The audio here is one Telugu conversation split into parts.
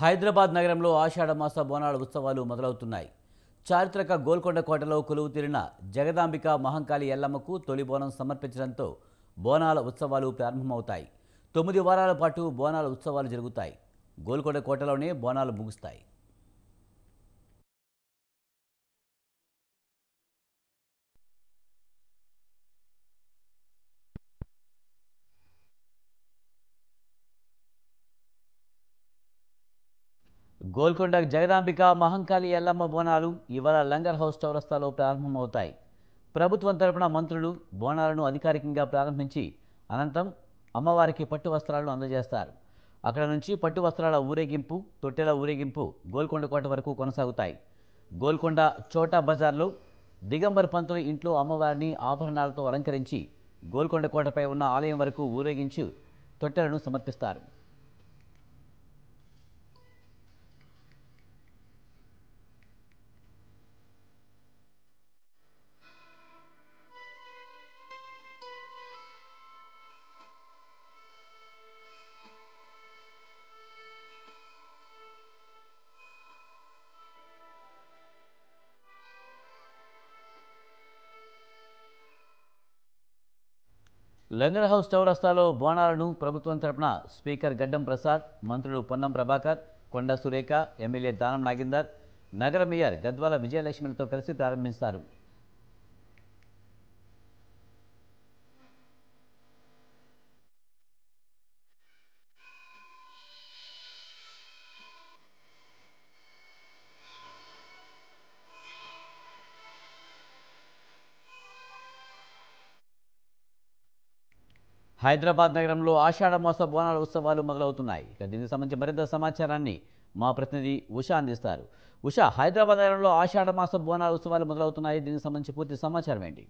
హైదరాబాద్ నగరంలో ఆషాఢమాస బోనాల ఉత్సవాలు మొదలవుతున్నాయి. చారిత్రక గోల్కొండ కోటలో కొలువు తీరిన జగదాంబిక మహంకాళి ఎల్లమ్మకు తొలి బోనం సమర్పించడంతో బోనాల ఉత్సవాలు ప్రారంభమవుతాయి. 9 వారాల పాటు బోనాల ఉత్సవాలు జరుగుతాయి. గోల్కొండ కోటలోనే బోనాలు ముగుస్తాయి. గోల్కొండ జగదాంబిక మహంకాళి ఎల్లమ్మ బోనాలు ఇవాళ లంగర్ హౌస్ చౌరస్తాలో ప్రారంభమవుతాయి. ప్రభుత్వం తరపున మంత్రులు బోనాలను అధికారికంగా ప్రారంభించి అనంతరం అమ్మవారికి పట్టు వస్త్రాలను అందజేస్తారు. అక్కడ నుంచి పట్టు వస్త్రాల ఊరేగింపు, తొట్టెల ఊరేగింపు గోల్కొండ కోట వరకు కొనసాగుతాయి. గోల్కొండ చోటా బజార్లో దిగంబర్ పంతులు ఇంట్లో అమ్మవారిని ఆభరణాలతో అలంకరించి గోల్కొండ కోటపై ఉన్న ఆలయం వరకు ఊరేగించి తొట్టెలను సమర్పిస్తారు. లంగర్ హౌస్ చౌరస్తాలో బోనాలను ప్రభుత్వం తరపున స్పీకర్ గడ్డం ప్రసాద్, మంత్రులు పొన్నం ప్రభాకర్, కొండ సురేఖ, ఎమ్మెల్యే దానం నాగేందర్, నగర మేయర్ గద్వాల విజయలక్ష్మిలతో కలిసి ప్రారంభిస్తారు. హైదరాబాద్ నగరంలో ఆషాఢమాస బోనాల ఉత్సవాలు మొదలవుతున్నాయి. దీనికి సంబంధించి మరింత సమాచారాన్ని మా ప్రతినిధి ఉషా అందిస్తారు. ఉషా, హైదరాబాద్ నగరంలో ఆషాఢమాస బోనాల ఉత్సవాలు మొదలవుతున్నాయి. దీనికి సంబంధించి పూర్తి సమాచారం ఏంటి?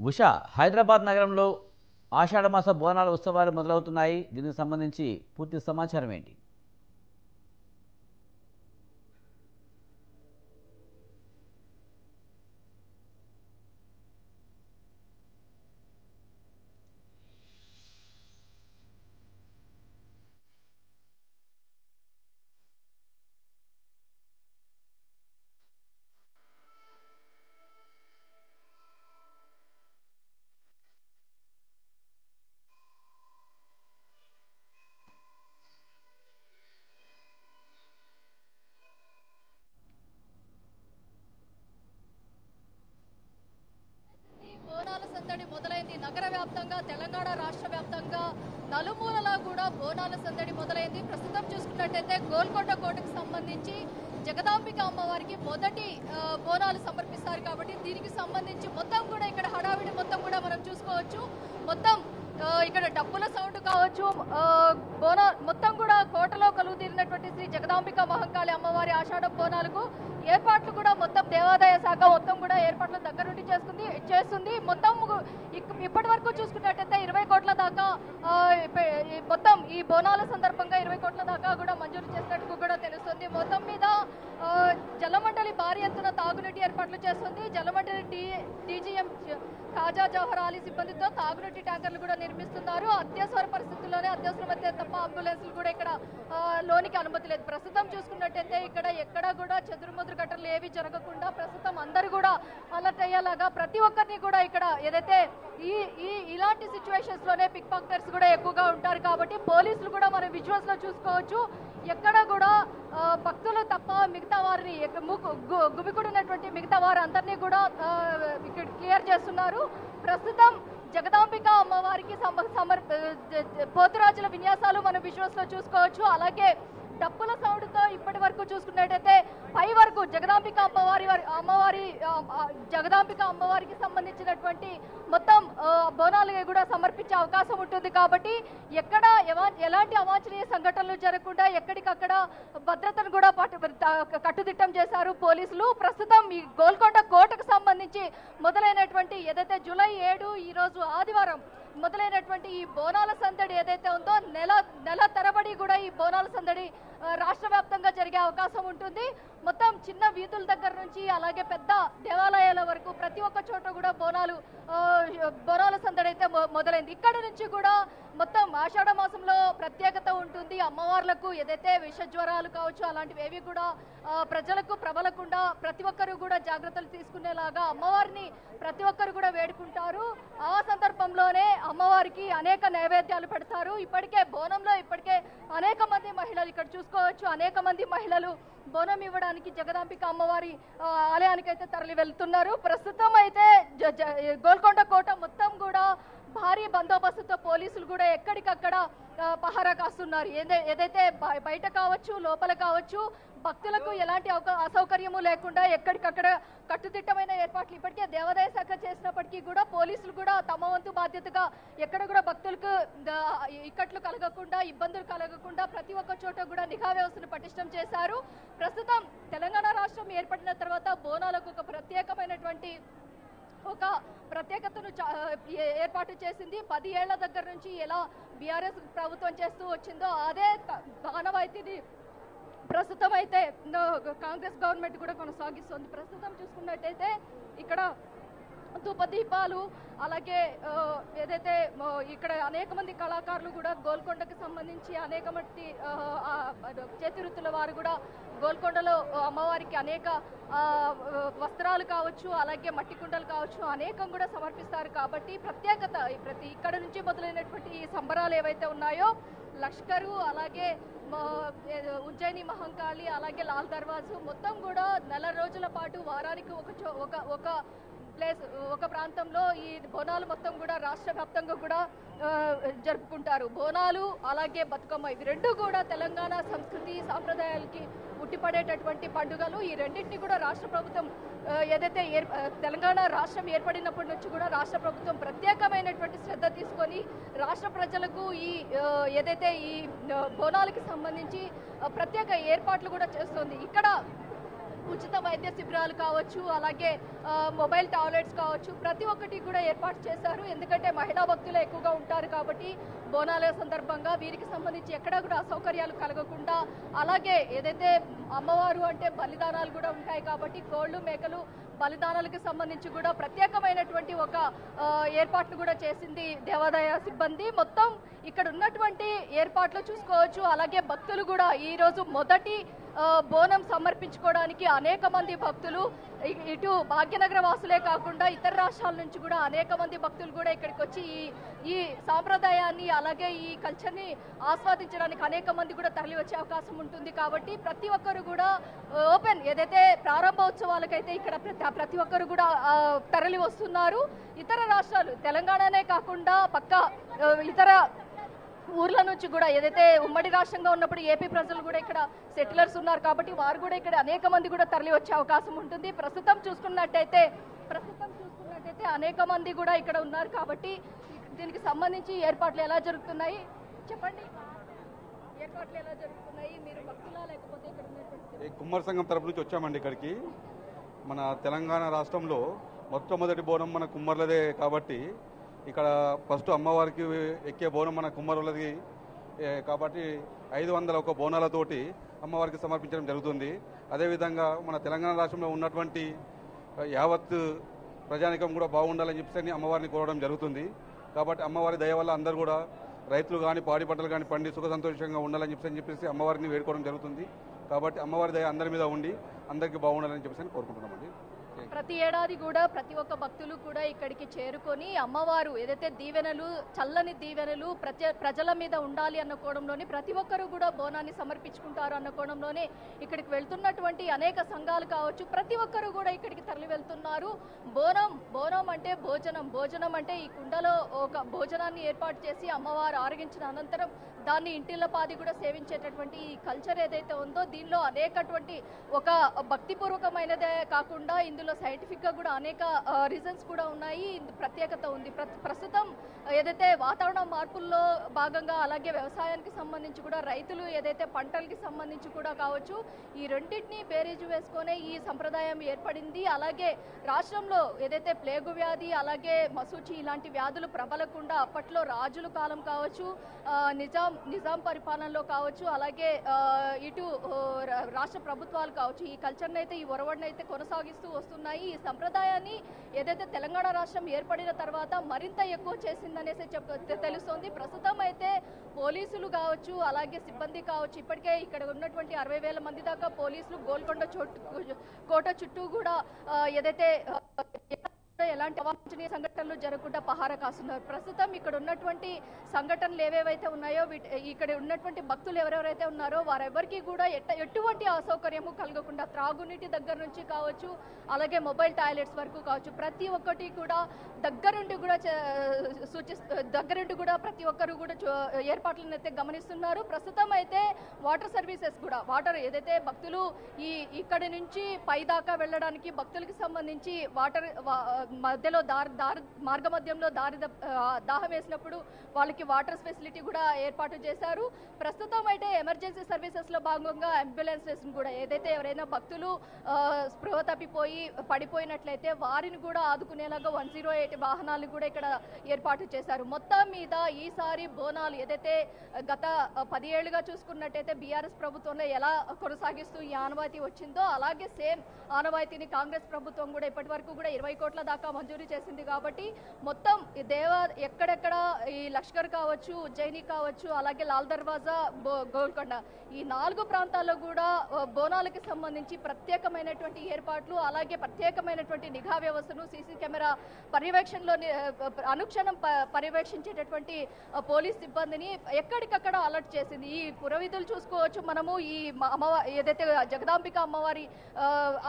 ఉషా, హైదరాబాద్ నగరంలో ఆషాఢమాస బోనాల ఉత్సవాలు మొదలవుతున్నాయి. దీనికి సంబంధించి పూర్తి సమాచారం ఏంటి? బోనాల సందడి మొదలైంది. నగర వ్యాప్తంగా, తెలంగాణ రాష్ట్ర వ్యాప్తంగా నలుమూలలా కూడా బోనాల సందడి మొదలైంది. ప్రస్తుతం చూసుకున్నట్టయితే గోల్కొండ కోటకు సంబంధించి జగదాంబిక అమ్మవారికి మొదటి బోనాలు సమర్పిస్తారు. కాబట్టి దీనికి సంబంధించి మొత్తం కూడా ఇక్కడ హడావిడి మొత్తం కూడా మనం చూసుకోవచ్చు. మొత్తం ఇక్కడ డప్పుల సౌండ్ కావచ్చు, మొత్తం కూడా కోటలో కొలువు తీరినటువంటి శ్రీ జగదాంబిక మహంకాళి అమ్మవారి ఆషాఢ బోనాలకు ఏర్పాట్లు కూడా మొత్తం దేవాదాయ శాఖ మొత్తం కూడా ఏర్పాట్లు దగ్గర నుండి చేస్తుంది. మొత్తం ఇప్పటి వరకు చూసుకున్నట్టయితే 20 కోట్ల దాకా మొత్తం ఈ బోనాల సందర్భంగా 20 కోట్ల దాకా కూడా మంజూరు చేసినట్టు కూడా తెలుస్తుంది. మొత్తం మీద జలమండలి భారీ ఎత్తున తాగునీటి ఏర్పాట్లు చేస్తుంది. జలమండలి డీజీఎం ఖాజా జవహర్ అలీ సిబ్బందితో తాగునీటి ట్యాంకర్లు కూడా నిర్మిస్తున్నారు. అత్యవసర పరిస్థితుల్లోనే అత్యవసరమైతే తప్ప అంబులెన్స్లు కూడా ఇక్కడ లోనికి అనుమతి లేదు. ప్రస్తుతం చూసుకున్నట్టయితే ఇక్కడ ఎక్కడ కూడా చెదురుమదురు ఘటనలు ఏవి జరగకుండా ప్రస్తుతం అందరూ కూడా అలర్ట్ అయ్యేలాగా ప్రతి ఒక్కరిని కూడా ఇక్కడ ఏదైతే ఇలాంటి సిచ్యువేషన్స్ లోనే పిక్ పాకెటర్స్ కూడా ఎక్కువగా ఉంటారు. కాబట్టి పోలీసులు కూడా మనం విజువల్స్ లో చూసుకోవచ్చు. ఎక్కడ కూడా భక్తులు తప్ప మిగతా వారిని గుమికూడినటువంటి మిగతా వారు అందరినీ కూడా ఇక్కడ క్లియర్ చేస్తున్నారు. ప్రస్తుతం జగదాంబిక అమ్మవారికి పోతురాజుల విన్యాసాలు మనం విజువల్స్ లో చూసుకోవచ్చు. అలాగే డప్పుల సౌండ్తో ఇప్పటి వరకు చూసుకున్నట్టయితే పై వరకు జగదాంబిక అమ్మవారికి సంబంధించినటువంటి మొత్తం బోనాలు కూడా సమర్పించే అవకాశం ఉంటుంది. కాబట్టి ఎక్కడ ఎలాంటి అవాంఛనీయ సంఘటనలు జరగకుండా ఎక్కడికక్కడ భద్రతను కూడా కట్టుదిట్టం చేశారు పోలీసులు. ప్రస్తుతం ఈ గోల్కొండ కోటకు సంబంధించి మొదలైనటువంటి ఏదైతే జూలై 7 ఈ రోజు ఆదివారం మొదలైనటువంటి ఈ బోనాల సందడి ఏదైతే ఉందో నెల తరబడి కూడా ఈ బోనాల సందడి రాష్ట్ర వ్యాప్తంగా జరిగే జరిగే అవకాశం ఉంటుంది. మొత్తం చిన్న వీధుల దగ్గర నుంచి అలాగే పెద్ద దేవాలయాల వరకు ప్రతి ఒక్క చోట కూడా బోనాల సందడి అయితే మొదలైంది. ఇక్కడ నుంచి కూడా మొత్తం ఆషాఢ మాసంలో ప్రత్యేకత ఉంటుంది. అమ్మవార్లకు ఏదైతే విష జ్వరాలు కావచ్చు అలాంటివి ఏవి కూడా ప్రజలకు ప్రబలకుండా ప్రతి ఒక్కరు కూడా జాగ్రత్తలు తీసుకునేలాగా అమ్మవారిని ప్రతి ఒక్కరు కూడా వేడుకుంటారు. ఆ సందర్భంలోనే అమ్మవారికి అనేక నైవేద్యాలు పెడతారు. ఇప్పటికే బోనంలో అనేక మంది మహిళలు ఇక్కడ చూసుకోవచ్చు, అనేక మంది మహిళలు బోనం ఇవ్వడానికి జగదాంబిక అమ్మవారి ఆలయానికి అయితే తరలి వెళ్తున్నారు. ప్రస్తుతం అయితే గోల్కొండ కోట మొత్తం కూడా భారీ బందోబస్తుతో పోలీసులు కూడా ఎక్కడికక్కడ పహారా కాస్తున్నారు. ఏదైతే బయట కావచ్చు లోపల కావచ్చు భక్తులకు ఎలాంటి అసౌకర్యము లేకుండా ఎక్కడికక్కడ కట్టుదిట్టమైన ఏర్పాట్లు ఇప్పటికే దేవాదాయ శాఖ చేసినప్పటికీ కూడా పోలీసులు కూడా తమ వంతు బాధ్యతగా ఎక్కడ కూడా భక్తులకు ఇక్కట్లు కలగకుండా ఇబ్బందులు కలగకుండా ప్రతి ఒక్క చోట కూడా నిఘా వ్యవస్థను పటిష్టం చేశారు. ప్రస్తుతం తెలంగాణ రాష్ట్రం ఏర్పడిన తర్వాత బోనాలకు ఒక ప్రత్యేకతను ఏర్పాటు చేసింది. 10 ఏళ్ల దగ్గర నుంచి ఎలా బీఆర్ఎస్ ప్రభుత్వం చేస్తూ వచ్చిందో అదే ఆనవాయితీని ప్రస్తుతం అయితే కాంగ్రెస్ గవర్నమెంట్ కూడా కొనసాగిస్తుంది. ప్రస్తుతం చూసుకున్నట్టయితే ఇక్కడ ధూపదీపాలు అలాగే ఏదైతే ఇక్కడ అనేక మంది కళాకారులు కూడా గోల్కొండకు సంబంధించి అనేక మంది చేతి వృత్తుల వారు కూడా గోల్కొండలో అమ్మవారికి అనేక వస్త్రాలు కావచ్చు అలాగే మట్టి కుండలు కావచ్చు అనేకం కూడా సమర్పిస్తారు. కాబట్టి ప్రత్యేకత ఇక్కడ నుంచి మొదలైనటువంటి ఈ సంబరాలు ఏవైతే ఉన్నాయో లష్కరు అలాగే ఉజ్జయిని మహంకాళి అలాగే లాల్ దర్వాజు మొత్తం కూడా 4 రోజుల పాటు వారానికి ఒక ఒక ప్రాంతంలో ఈ బోనాలు మొత్తం కూడా రాష్ట్ర వ్యాప్తంగా కూడా జరుపుకుంటారు. బోనాలు అలాగే బతుకమ్మ ఇవి రెండు కూడా తెలంగాణ సంస్కృతి సాంప్రదాయాలకి ఉట్టిపడేటటువంటి పండుగలు. ఈ రెండింటిని కూడా రాష్ట్ర ప్రభుత్వం ఏదైతే తెలంగాణ రాష్ట్రం ఏర్పడినప్పటి నుంచి కూడా రాష్ట్ర ప్రభుత్వం ప్రత్యేకమైనటువంటి శ్రద్ధ తీసుకొని రాష్ట్ర ప్రజలకు ఏదైతే ఈ బోనాలకి సంబంధించి ప్రత్యేక ఏర్పాట్లు కూడా చేస్తుంది. ఇక్కడ ఉచిత వైద్య శిబిరాలు కావచ్చు అలాగే మొబైల్ టాయిలెట్స్ కావచ్చు ప్రతి ఒక్కటి కూడా ఏర్పాటు చేశారు. ఎందుకంటే మహిళా భక్తులు ఎక్కువగా ఉంటారు కాబట్టి బోనాల సందర్భంగా వీరికి సంబంధించి ఎక్కడా కూడా అసౌకర్యాలు కలగకుండా అలాగే ఏదైతే అమ్మవారు అంటే బలిదానాలు కూడా ఉంటాయి కాబట్టి కోళ్లు మేకలు బలిదానాలకు సంబంధించి కూడా ప్రత్యేకమైనటువంటి ఒక ఏర్పాట్లు కూడా చేసింది దేవాదాయ సిబ్బంది. మొత్తం ఇక్కడ ఉన్నటువంటి ఏర్పాట్లు చూసుకోవచ్చు. అలాగే భక్తులు కూడా ఈరోజు మొదటి బోనం సమర్పించుకోవడానికి అనేక మంది భక్తులు ఇటు భాగ్యనగర వాసులే కాకుండా ఇతర రాష్ట్రాల నుంచి కూడా అనేక మంది భక్తులు కూడా ఇక్కడికి వచ్చి ఈ సాంప్రదాయాన్ని అలాగే ఈ కల్చర్ని ఆస్వాదించడానికి అనేక మంది కూడా తరలి వచ్చే అవకాశం ఉంటుంది. కాబట్టి ప్రతి ఒక్కరు కూడా ఓపెన్ ఏదైతే ప్రారంభోత్సవాలకైతే ఇక్కడ ప్రతి ఒక్కరు కూడా తరలి వస్తున్నారు. ఇతర రాష్ట్రాలు తెలంగాణనే కాకుండా పక్క ఇతర ఊర్ల నుంచి కూడా ఏదైతే ఉమ్మడి రాష్ట్రంగా ఉన్నప్పుడు ఏపీ ప్రజలు కూడా ఇక్కడ సెటిలర్స్ ఉన్నారు కాబట్టి వారు కూడా ఇక్కడ అనేక మంది కూడా తరలి వచ్చే అవకాశం ఉంటుంది. ప్రస్తుతం చూసుకున్నట్టయితే అనేక మంది కూడా ఇక్కడ ఉన్నారు కాబట్టి దీనికి సంబంధించి ఏర్పాట్లు ఎలా జరుగుతున్నాయి చెప్పండి. ఏర్పాట్లు ఎలా జరుగుతున్నాయి? మీరు భక్తులా లేకపోతే ఇక్కడ ఉన్నటువంటి కుమ్మర సంఘం తరపు నుంచి వచ్చామండి ఇక్కడికి. మన తెలంగాణ రాష్ట్రంలో మొట్టమొదటి బోనం మన కుమ్మర్లదే కాబట్టి ఇక్కడ ఫస్ట్ అమ్మవారికి ఎక్కే బోనం మన కుమ్మరులది కాబట్టి 501 బోనాలతోటి అమ్మవారికి సమర్పించడం జరుగుతుంది. అదేవిధంగా మన తెలంగాణ రాష్ట్రంలో ఉన్నటువంటి యావత్ ప్రజానికం కూడా బాగుండాలని చెప్పి అమ్మవారిని కోరడం జరుగుతుంది. కాబట్టి అమ్మవారి దయ వల్ల అందరూ కూడా రైతులు కానీ పాడి పంటలు కానీ పండి సుఖ సంతోషంగా ఉండాలని చెప్పేసి అమ్మవారిని వేడుకోవడం జరుగుతుంది. కాబట్టి అమ్మవారి దయ అందరి మీద ఉండి అందరికీ బాగుండాలని చెప్పేసి కోరుకుంటున్నామండి. ప్రతి ఏడాది కూడా ప్రతి ఒక్క భక్తులు కూడా ఇక్కడికి చేరుకొని అమ్మవారు ఏదైతే దీవెనలు చల్లని దీవెనలు ప్రజల మీద ఉండాలి అన్న కోణంలోనే ప్రతి ఒక్కరు కూడా బోనాన్ని సమర్పించుకుంటారు అన్న కోణంలోనే ఇక్కడికి వెళ్తున్నటువంటి అనేక సంఘాలు కావచ్చు ప్రతి ఒక్కరు కూడా ఇక్కడికి తరలి వెళ్తున్నారు. బోనం అంటే భోజనం అంటే ఈ కుండలో ఒక భోజనాన్ని ఏర్పాటు చేసి అమ్మవారు ఆరగించిన అనంతరం దాన్ని ఇంటిళ్ళ పాది కూడా సేవించేటటువంటి ఈ కల్చర్ ఏదైతే ఉందో దీనిలో అనేకటువంటి ఒక భక్తిపూర్వకమైనదే కాకుండా ఇందులో సైంటిఫిక్ గా కూడా అనేక రీజన్స్ కూడా ఉన్నాయి. ప్రత్యేకత ఉంది. ప్రస్తుతం ఏదైతే వాతావరణ మార్పుల్లో భాగంగా అలాగే వ్యవసాయానికి సంబంధించి కూడా రైతులు ఏదైతే పంటలకి సంబంధించి కూడా కావచ్చు ఈ రెండింటిని బేరీజు వేసుకునే ఈ సంప్రదాయం ఏర్పడింది. అలాగే రాష్ట్రంలో ఏదైతే ప్లేగు వ్యాధి అలాగే మసూచి ఇలాంటి వ్యాధులు ప్రబలకుండా అప్పట్లో రాజుల కాలం కావచ్చు నిజాం నిజాం పరిపాలనలో కావచ్చు, అలాగే ఇటు రాష్ట్ర ప్రభుత్వాలు కావచ్చు, ఈ కల్చర్ని అయితే ఈ ఒరవడిని అయితే కొనసాగిస్తూ వస్తున్నాయి. ఈ సంప్రదాయాన్ని ఏదైతే తెలంగాణ రాష్ట్రం ఏర్పడిన తర్వాత మరింత ఎక్కువ చేసిందనేసి తెలుస్తోంది. ప్రస్తుతం అయితే పోలీసులు కావచ్చు, అలాగే సిబ్బంది కావచ్చు, ఇప్పటికే ఇక్కడ ఉన్నటువంటి 60,000 మంది దాకా పోలీసులు గోల్కొండ కోట చుట్టూ కూడా ఏదైతే ఎలాంటి అవాంఛనీయ సంఘటనలు జరగకుండా పహారా కాస్తున్నారు. ప్రస్తుతం ఇక్కడ ఉన్నటువంటి సంఘటనలు ఏవేవైతే ఉన్నాయో ఇక్కడ ఉన్నటువంటి భక్తులు ఎవరెవరైతే ఉన్నారో వారెవరికి కూడా ఎటువంటి అసౌకర్యము కలగకుండా త్రాగునీటి దగ్గర నుంచి కావచ్చు, అలాగే మొబైల్ టాయిలెట్స్ వరకు కావచ్చు, ప్రతి ఒక్కటి కూడా దగ్గరుండి కూడా ప్రతి ఒక్కరు కూడా ఏర్పాట్లను అయితే గమనిస్తున్నారు. ప్రస్తుతం అయితే వాటర్ సర్వీసెస్ కూడా ఏదైతే భక్తులు ఇక్కడి నుంచి పై దాకా వెళ్ళడానికి భక్తులకి సంబంధించి వాటర్ మధ్యలో మార్గ మధ్యంలో దాహం వేసినప్పుడు వాళ్ళకి వాటర్ ఫెసిలిటీ కూడా ఏర్పాటు చేశారు. ప్రస్తుతం అయితే ఎమర్జెన్సీ సర్వీసెస్ లో భాగంగా అంబులెన్సెస్ కూడా ఏదైతే ఎవరైనా భక్తులు స్పృహ తప్పిపోయి పడిపోయినట్లయితే వారిని కూడా ఆదుకునేలాగా 108 వాహనాలు కూడా ఇక్కడ ఏర్పాటు చేశారు. మొత్తం మీద ఈసారి బోనాలు ఏదైతే గత 10 ఏళ్లుగా చూసుకున్నట్టయితే బీఆర్ఎస్ ప్రభుత్వంలో ఎలా కొనసాగిస్తూ ఈ ఆనవాయితీ వచ్చిందో అలాగే సేమ్ ఆనవాయితీని కాంగ్రెస్ ప్రభుత్వం కూడా ఇప్పటి వరకు కూడా 20 కోట్ల దాకా మంజూరు చేసింది. కాబట్టి మొత్తం ఎక్కడెక్కడ ఈ లష్కర్ కావచ్చు, ఉజ్జయిని కావచ్చు, అలాగే లాల్ దర్వాజా, గోల్కొండ ఈ 4 ప్రాంతాల్లో కూడా బోనాలకి సంబంధించి ప్రత్యేకమైనటువంటి ఏర్పాట్లు, అలాగే ప్రత్యేకమైనటువంటి నిఘా వ్యవస్థను సీసీ కెమెరా పర్యవేక్షణలో అనుక్షణం పర్యవేక్షించేటటువంటి పోలీస్ సిబ్బందిని ఎక్కడికక్కడ అలర్ట్ చేసింది. ఈ పురవీధులు చూసుకోవచ్చు మనము. ఈ ఏదైతే జగదాంబిక అమ్మవారి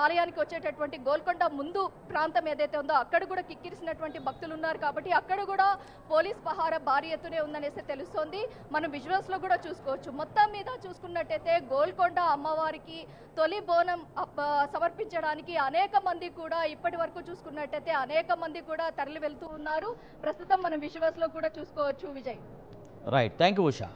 ఆలయానికి వచ్చేటటువంటి గోల్కొండ ముందు ప్రాంతం ఏదైతే ఉందో అక్కడ కూడా కిక్కిరిసినటువంటి భక్తులు ఉన్నారు. కాబట్టి అక్కడ కూడా పోలీస్ పహారా భారీ ఎత్తునే ఉందనేసి తెలుస్తోంది. మనం విజువల్స్ లో కూడా చూసుకోవచ్చు. మొత్తం మీద చూసుకున్నట్టయితే గోల్కొండ అమ్మవారికి తొలి బోనం సమర్పించడానికి అనేక మంది కూడా ఇప్పటి వరకు చూసుకున్నట్టయితే అనేక మంది కూడా తరలి వెళ్తూ ఉన్నారు. ప్రస్తుతం మనం విజువల్స్ లో కూడా చూసుకోవచ్చు. Vijay, right, thank you Usha.